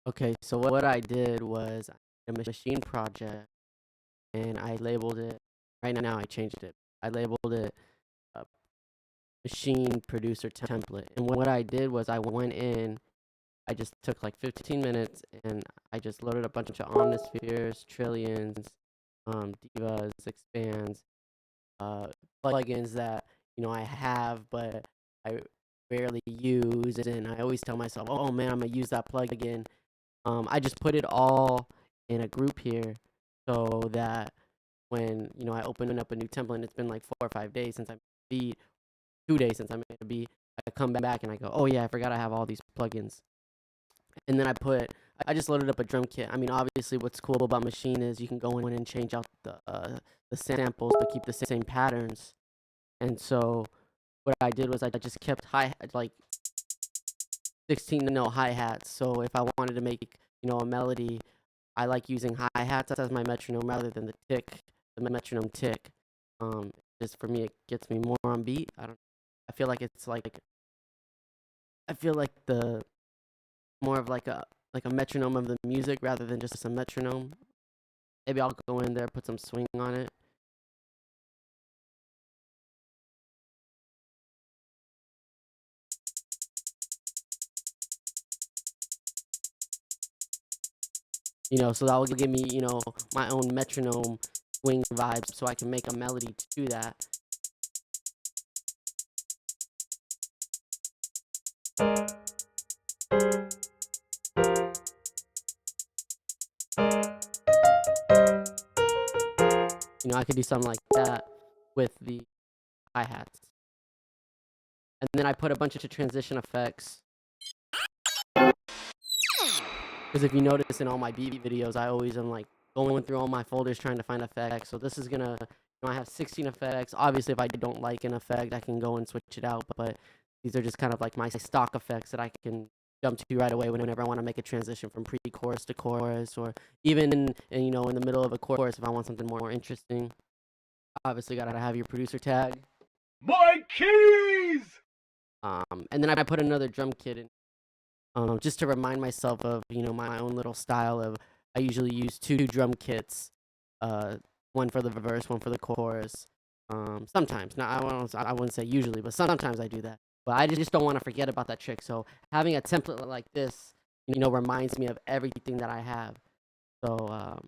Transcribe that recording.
Okay, so what I did was a machine project and I labeled it. Right now, I changed it. I labeled it a machine producer template. And what I did was I went in, I just took like 15 minutes and I just loaded a bunch of omnispheres, trillions, divas, expands, uh, plugins that I have, but I rarely use. And I always tell myself, "Oh man, I'm gonna use that plugin." I just put it all in a group here so that when I open up a new template, and it's been like 4 or 5 days since I made a beat, 2 days since I made a beat, I come back and I go, oh yeah, I forgot I have all these plugins. And then I just loaded up a drum kit. I mean, obviously, what's cool about Machine is you can go in and change out the samples, but keep the same patterns. And so what I did was I just kept like 16 note hi hats. So if I wanted to make a melody, I like using hi hats as my metronome rather than the metronome tick. Just for me, it gets me more on beat. I don't. I feel like it's like I feel like the more of like a metronome of the music rather than just a metronome. Maybe I'll go in there, put some swing on it. So that will give me, my own metronome swing vibes so I can make a melody to that. I could do something like that with the hi-hats. And then I put a bunch of transition effects. Because if you notice in all my beat videos, I always am like going through all my folders trying to find effects. So this is gonna, I have 16 effects. Obviously, if I don't like an effect, I can go and switch it out. But these are just kind of like my stock effects that I can jump to right away whenever I want to make a transition from pre-chorus to chorus, or even in the middle of a chorus if I want something more interesting. Obviously, gotta have your producer tag. My keys. And then I put another drum kit in. Just to remind myself of my own little style of I usually use two drum kits, one for the verse, one for the chorus. Sometimes, not I wouldn't say usually, but sometimes I do that. But I just don't want to forget about that trick. So having a template like this, reminds me of everything that I have. So